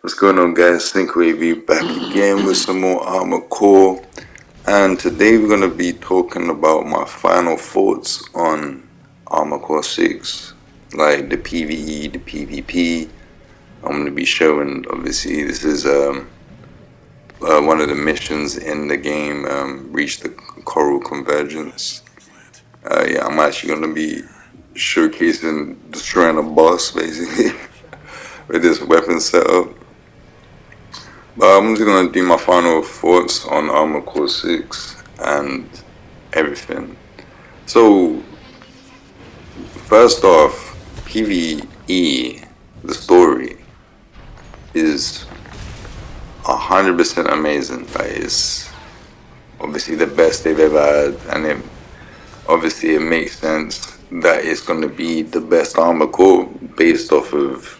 What's going on, guys? Think Wavey back again with some more Armor Core, and today we're gonna be talking about my final thoughts on Armor Core 6, like the PvE, the PvP. I'm gonna be showing. Obviously, this is one of the missions in the game. Reach the Coral Convergence. Yeah, I'm actually gonna be showcasing destroying a boss basically with this weapon setup. I'm just gonna do my final thoughts on Armor Core 6 and everything. So, first off, PvE, the story, is 100% amazing. Like, it's obviously the best they've ever had, and it makes sense that it's gonna be the best Armor Core based off of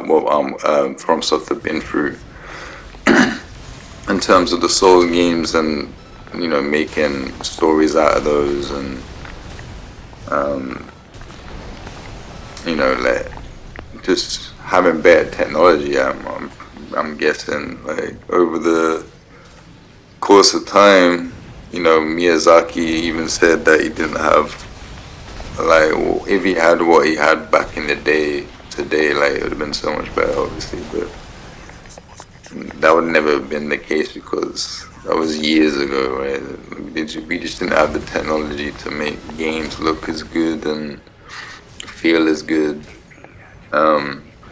what FromSoft have been through in terms of the Souls games, and making stories out of those, and like just having better technology. I'm guessing, like, over the course of time, Miyazaki even said that he didn't have, like, if he had what he had back in the day today, like, it would have been so much better, obviously, but that would never have been the case because that was years ago, right? We just didn't have the technology to make games look as good and feel as good.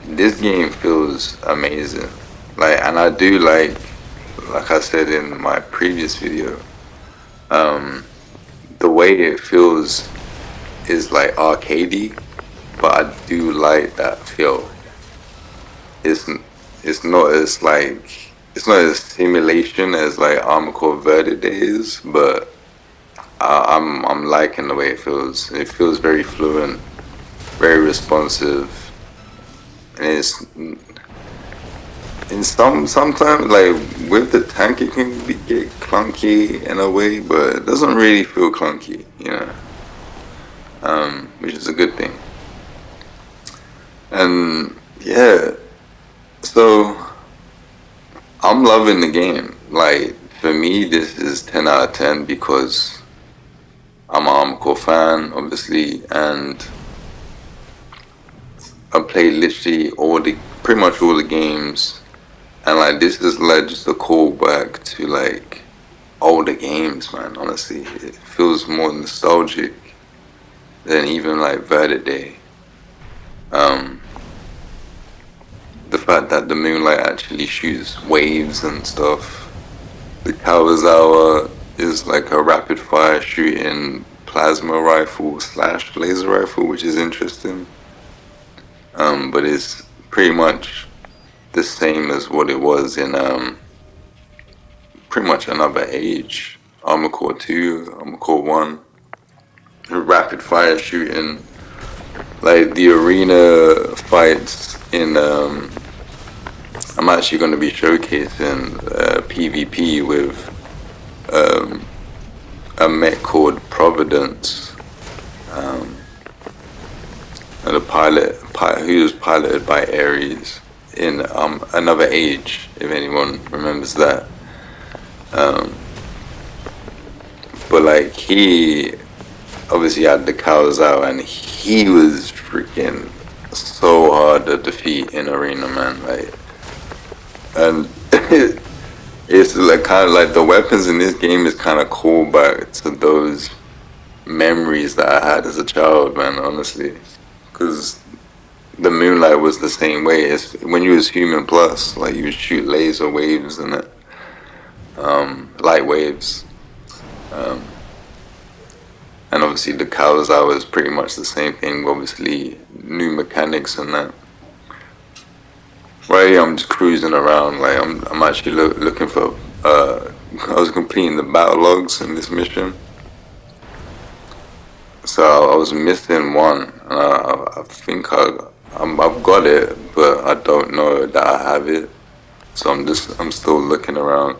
This game feels amazing, like, and I do like I said in my previous video, the way it feels is like arcadey, but I do like that feel. It's it's not as like it's not as simulation as like Armor Core Verde is, but I'm liking the way it feels. It feels very fluent, very responsive, and it's in sometimes, like, with the tank it can get clunky in a way, but it doesn't really feel clunky, which is a good thing. And yeah, so I'm loving the game. Like, for me, this is 10 out of 10 because I'm an Armor Core fan, obviously, and I played literally pretty much all the games, and like this is like just a callback to like older games, man. Honestly, it feels more nostalgic than even like Verde. The fact that the moonlight actually shoots waves and stuff. The Kawazawa is like a rapid fire shooting plasma rifle slash laser rifle, which is interesting. But it's pretty much the same as what it was in pretty much another age. Armor Core 2, Armor Core 1. Rapid fire shooting. Like the arena fights in I'm actually going to be showcasing PvP with a mech called Providence, and a pilot who was piloted by Ares in another age, if anyone remembers that. But like, he obviously had the cows out, and he was freaking so hard to defeat in arena, man. Like, and it's like kind of like the weapons in this game is kind of cool back to those memories that I had as a child, man. Honestly, because the moonlight was the same way. It's when you was human plus, like, you would shoot laser waves and it, light waves. And obviously the Kawazawa was pretty much the same thing, obviously new mechanics and that. Right here I'm just cruising around, like I'm actually looking for, I was completing the battle logs in this mission. So I was missing one, and I think I've got it, but I don't know that I have it. So I'm still looking around.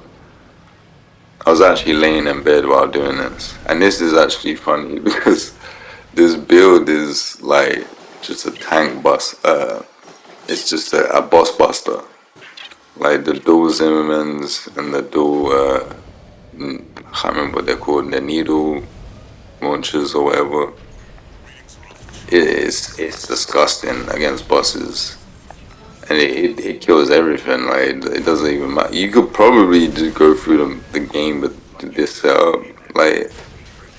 I was actually laying in bed while doing this, and this is actually funny because this build is like just a tank bus. It's just a boss buster. like the dual Zimmermans and the dual, I can't remember what they're called, the needle launchers or whatever. It's disgusting against bosses. And it kills everything. Like it doesn't even matter. You could probably just go through the game with this setup. Like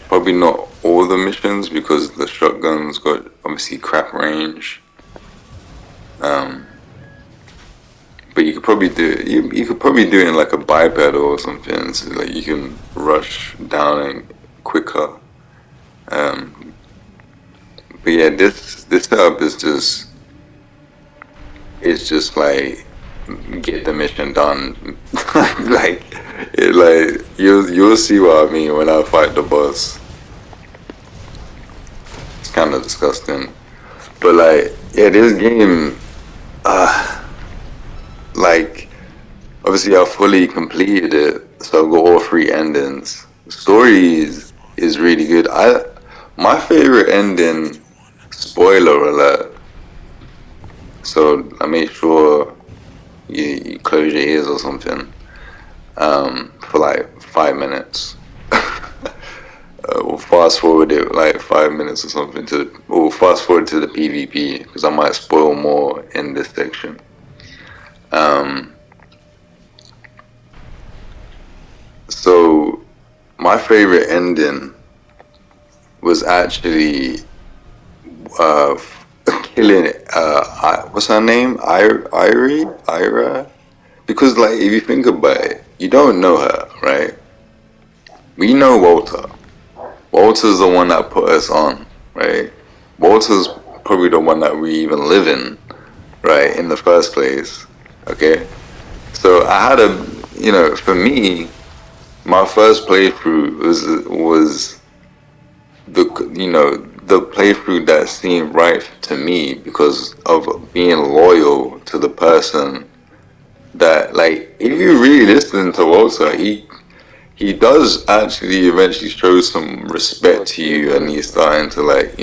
probably not all the missions because the shotgun's got obviously crap range. But you could probably do it. You could probably do it in like a biped or something. So like you can rush down and quicker. But yeah, this setup is just it's just like get the mission done. like you'll see what I mean when I fight the boss. It's kind of disgusting, but like yeah, this game, like obviously I fully completed it, so I've got all three endings. The story is really good. My favorite ending, spoiler alert. So I made sure you close your ears or something. For like 5 minutes. We'll fast forward it like 5 minutes or something we'll fast forward to the PvP because I might spoil more in this section. So my favorite ending was actually killing what's her name? Ira? Because like if you think about it, you don't know her, right? We know Walter. Walter's the one that put us on, right? Walter's probably the one that we even live in, right, in the first place, okay? So I had for me, my first playthrough was the playthrough that seemed right to me because of being loyal to the person that, like, if you really listen to Walter, he does actually eventually show some respect to you, and he's starting to like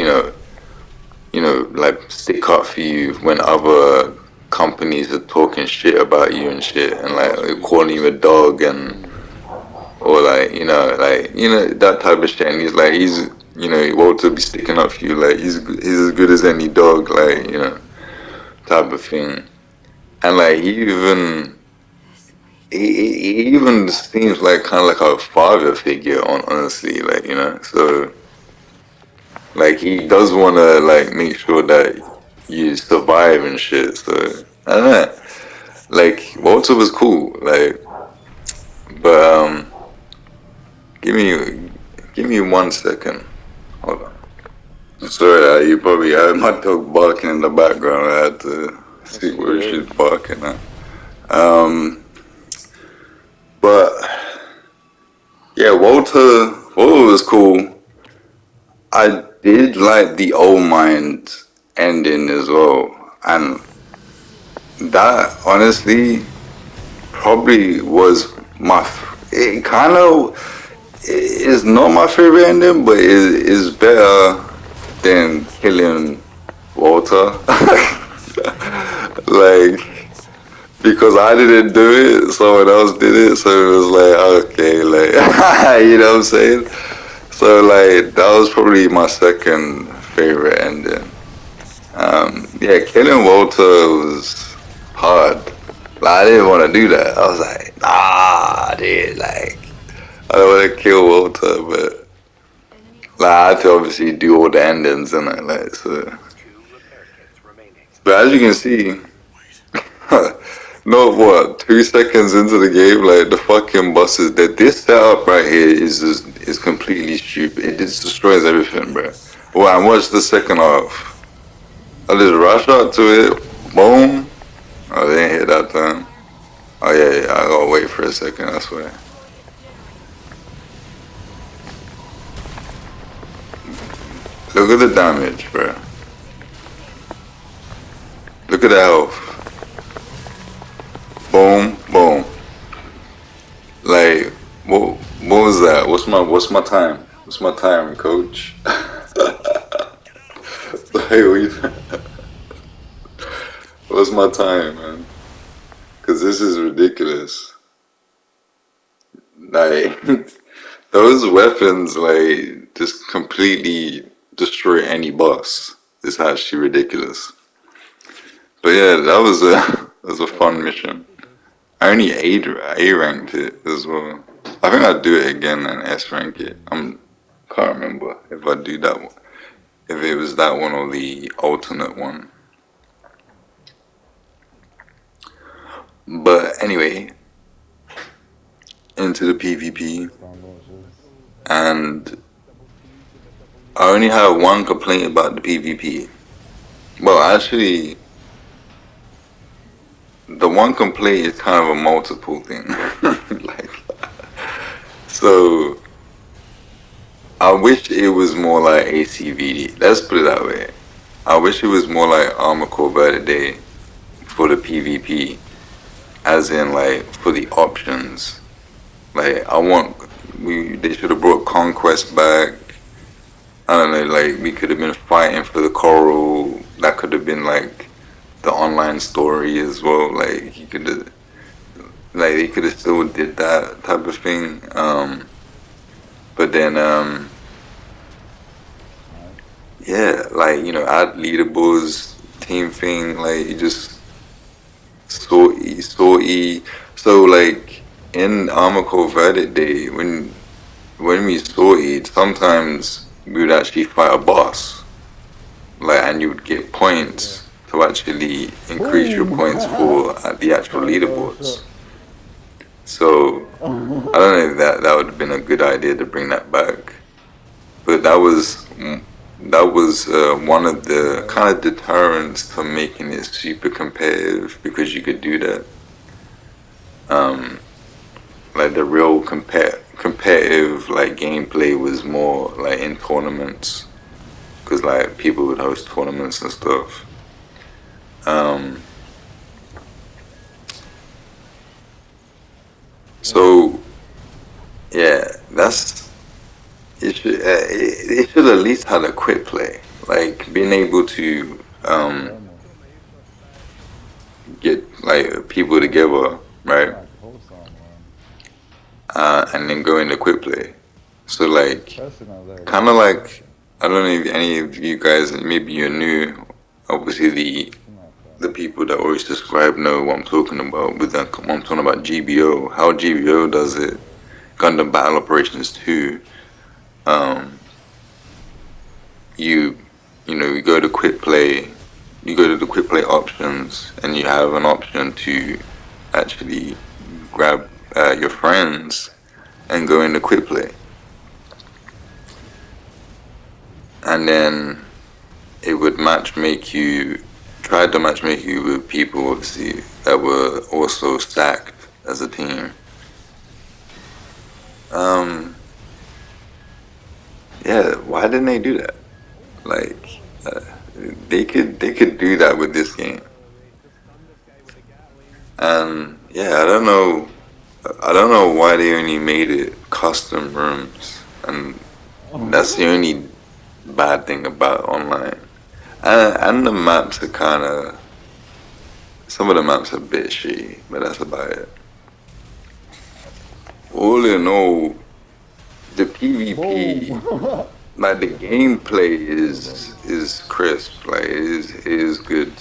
stick up for you when other companies are talking shit about you and shit, and like calling you a dog and or that type of shit. And he's Walter be sticking up for you, like he's as good as any dog, like type of thing. And like he even seems like kind of like a father figure, honestly, like so like he does want to like make sure that you survive and shit. So I don't know, like Walter was cool, like, but give me 1 second, hold on. Sorry, you probably heard my dog barking in the background. I had to see where she's barking at. But yeah, Walter was cool. I did like the old mind ending as well, and that honestly probably was it kind of is not my favorite ending, but it is better than killing Walter. Like, because I didn't do it, someone else did it, so it was like, okay, like, you know what I'm saying? So, like, that was probably my second favorite ending. Yeah, killing Walter was hard. Like, I didn't want to do that. I was like, nah, dude, like, I don't want to kill Walter, but, like, I had to obviously do all the endings and that, like, so. But as you can see, no, what, 2 seconds into the game, like the fucking bosses, that this setup right here is completely stupid. It just destroys everything, bro. Well, and watch the second half. I just rush out to it, boom. Oh, they ain't hit that time. Oh yeah, I gotta wait for a second, I swear. Look at the damage, bro. Look at the health. Boom, boom. Like, what was that? What's my time? What's my time, coach? Like, what's my time, man? Cause this is ridiculous. Like those weapons, like just completely destroy any boss. It's actually ridiculous. But yeah, that was a that was a fun mission. I only A ranked it as well. I think I'd do it again and S rank it. Can't remember if I do that one, if it was that one or the alternate one. But anyway, into the PvP, and I only have one complaint about the PvP. Well, actually, the one complaint is kind of a multiple thing. Like, so I wish it was more like ACVD. Let's put it that way. I wish it was more like Armor Core Verde for the PvP, as in like for the options. Like they should have brought Conquest back. I don't know, like we could have been fighting for the coral. That could have been like the online story as well. Like you could have, like they could have still did that type of thing. But then yeah, like add leaderboards, team thing. Like you just sortie. So like in Armor Core Verdict Day, when we sortied, sometimes we would actually fight a boss. Like, and you would get points to actually increase your points for the actual leaderboards. So I don't know if that would have been a good idea to bring that back, but that was one of the kind of deterrents to making it super competitive, because you could do that. Like the real competitive like gameplay was more like in tournaments, because like people would host tournaments and stuff. So yeah, that's it. It should at least have a quick play, like being able to get like people together, right? And then go into quick play. So like, kind of like, I don't know if any of you guys, maybe you're new. Obviously, the people that always subscribe know what I'm talking about. With that, I'm talking about GBO. How GBO does it? Gundam Battle Operations 2. You you go to quick play. You go to the quick play options, and you have an option to actually grab your friends and go into quick play. And then it would try to match make you with people, obviously, that were also stacked as a team. Yeah, why didn't they do that? Like, they could do that with this game. And yeah, I don't know why they only made it custom rooms, and that's the only bad thing about online. And the maps are some of the maps are a bit shitty, but that's about it. All in all, the PvP, like the gameplay is crisp, like it is good.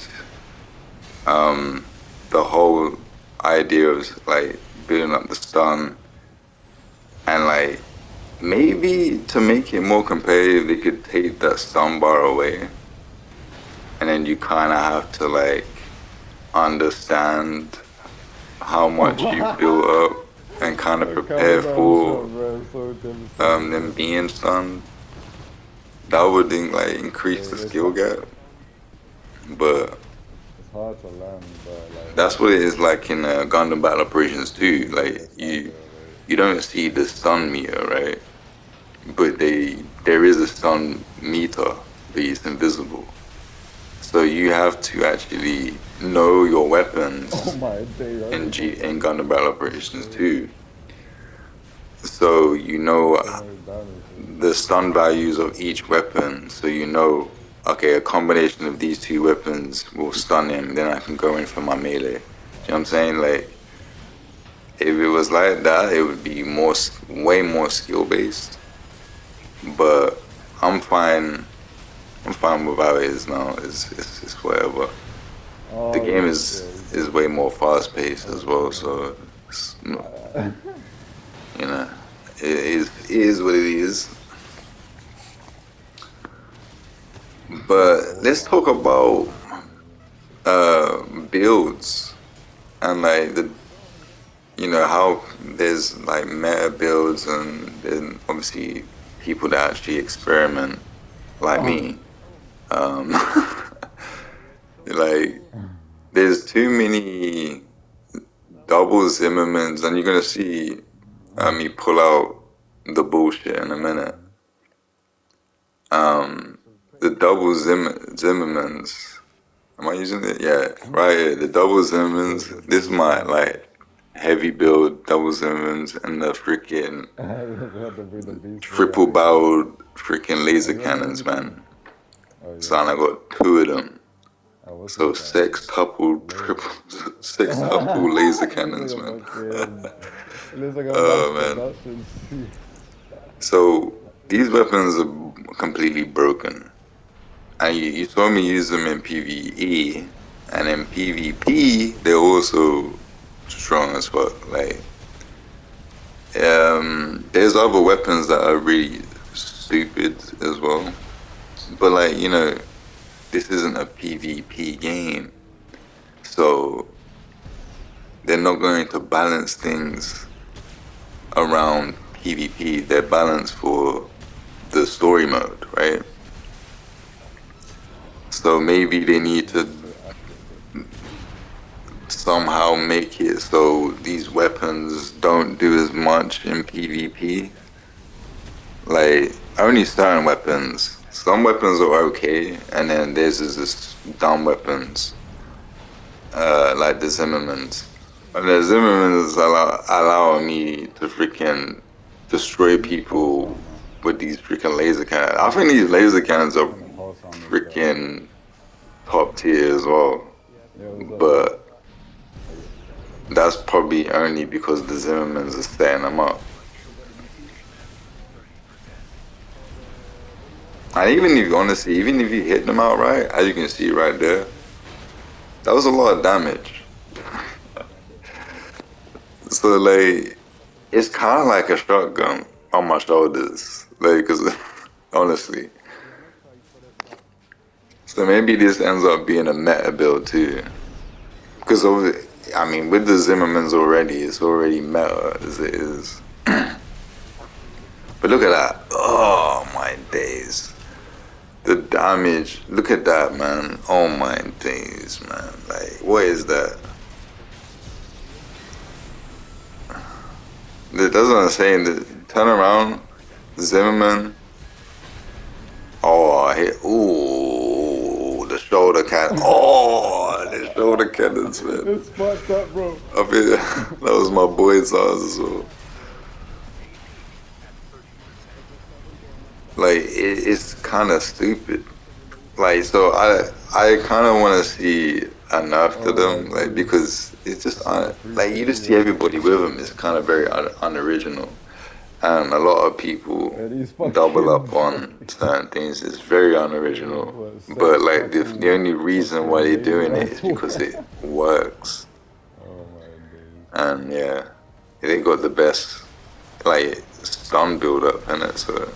The whole idea of like building up the stun, and like maybe to make it more competitive, they could take that stun bar away, and then you kind of have to like understand how much you build up and kind of prepare for them being stunned. That would like increase the skill gap, but hard to learn, but like that's what it is like in Gundam Battle Operations 2. Like you don't see the stun meter, right? But there is a stun meter, but it's invisible. So you have to actually know your weapons in Gundam Battle Operations 2. So you know the stun values of each weapon. So you know, okay, a combination of these two weapons will stun him. Then I can go in for my melee. what I'm saying? Like, if it was like that, it would be way more skill based. But I'm fine. I'm fine with how it is now. It's whatever. The Oh, game yeah, is way more fast paced as well. okay. So you know, it is what it is. Pretty But old let's talk now. about builds and like how there's like meta builds and then obviously people that actually experiment like me. Um, like there's too many double Zimmermans, and you're gonna see me pull out the bullshit in a minute. The double Zimmermans. Am I using it? Yeah, right here. The double Yeah, Zimmermans. the This is my beast mode. like heavy build double Zimmermans and the freaking We had to bring the beast mode triple out again. barreled freaking Are laser you running cannons, anything? man. Oh, So and yeah. I got two of them. What's So inside? triple, Laser. sextuple laser It looks like cannons, a man. fucking. It looks like a mass Oh man. production suit. So these weapons are completely broken. And you saw me use them in PvE, and in PvP they're also strong as fuck. Like, there's other weapons that are really stupid as well. But like, this isn't a PvP game, so they're not going to balance things around PvP. They're balanced for the story mode, right? So maybe they need to It's so accurate. somehow make it so these weapons don't do as much in PvP. Like, only certain weapons. Some weapons are okay, and then there's this dumb weapons, like the Zimmermans. And the Zimmermans allow me to freaking destroy Can you pulse people on that? with these freaking laser cannons. I think these laser cannons I'm are gonna pulse on this guy. freaking top tier as well. Yeah, what's up, bro? But that's probably only because the Zimmermans are setting them up. And even if honestly, even if you hit them outright, as you can see right there, that was a lot of damage. So like, it's kind of like a shotgun on my shoulders, like, cause honestly. So maybe this ends up being a meta build too, because I mean, with the Zimmermans already, it's already meta as it is. But look at that! Oh my days! The damage! Look at that, man! Oh my days, man! Like, what is that? That's what I'm saying. Turn around, Zimmerman. Oh, I hit. Ooh, the shoulder cannon. Oh, the shoulder cannons, man. It's fucked up, bro. I feel that was my boy's house as well. Like, it's kind of stupid. Like, so I kind of want to see enough to Oh my them, like, days. because it's just The like you 350 just see ones are everybody with them. It's insane. kind of very unoriginal. And a lot of people And he's double fucking up on certain things. It's very unoriginal. what But sex like the tuple only reason why fucking they're laser doing it is rifle. because it works. Oh my days. And yeah, they got the best like stun build up in it. So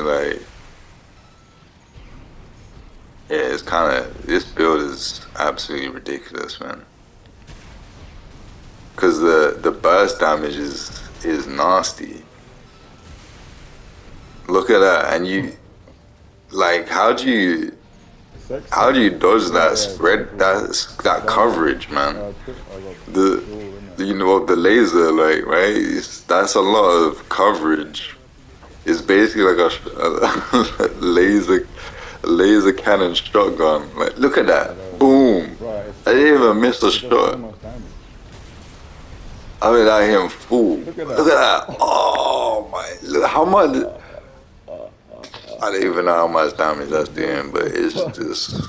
like yeah, it's kind of this build is absolutely ridiculous, man. Because the burst damage is nasty. Look at that, and you like Sex how do you tuple. dodge Yeah, that yeah, spread triple. that That was coverage, man? I got The dual in it. the laser, like, right? That's a lot of coverage. It's basically like a laser cannon shotgun. Like, look at Yeah, that that, was insane. boom! Bro, it's I fucked didn't up. even miss a It does so shot. much damage. I mean, I hit him full. Look at Look that. at that! Oh my! Look how much. I don't even know how much damage that's Bro, doing, but it's just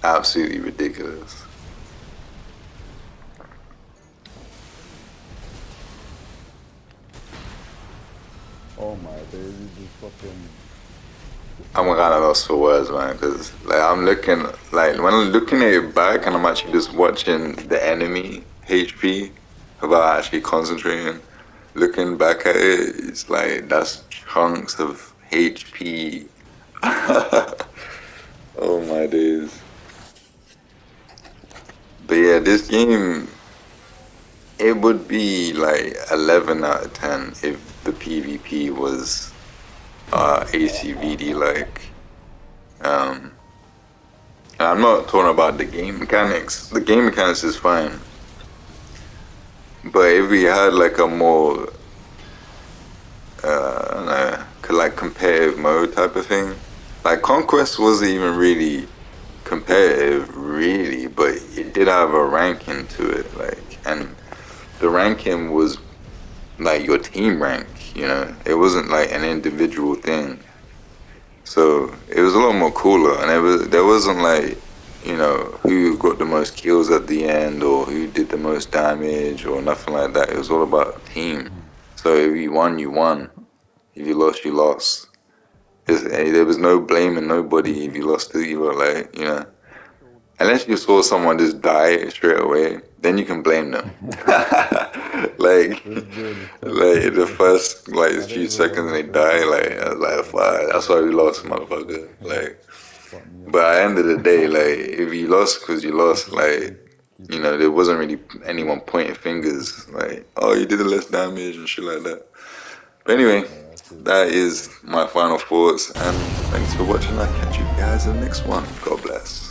absolutely ridiculous. oh my days, you just fucking I'm kind of lost for words, man, because like I'm looking, like when I'm looking at it back, and I'm actually just watching the enemy HP without actually concentrating. Looking back at it, it's like that's chunks of HP. Oh my days. But yeah, this game, it would be like 11 out of 10 if the PvP was ACVD like. Um, and I'm not talking about the game mechanics. The game mechanics is fine. But if we had like a more, I don't know, like competitive mode type of thing, like Conquest wasn't even really competitive, really, but it did have a ranking to it, like, and the ranking was like your team rank, you know, it wasn't like an individual thing. So it was a lot more cooler, and there wasn't like, you know, who got the most kills at the end or who did the most damage or nothing like that. It was all about team. So if you won, you won. If you lost, you lost. There was no blaming nobody if you lost either, like, you know. Unless you saw someone just die straight away, then you can blame them. like, this dude is like telling the me. first like I don't few even seconds remember they playing die, Conquest like I like was this, like, bro. fuck, that's why we lost, motherfucker. Like, Fuck me up, but at bro. the end of the day, like if you lost because you Keep lost, it up, like G. Keep you it know, up. there wasn't really anyone pointing fingers, like, oh, you did less damage and shit like that. But anyway, Yeah, that shit is that fucked, is bro. my final thoughts, and thanks for watching. I'll catch you guys in the next one. God bless.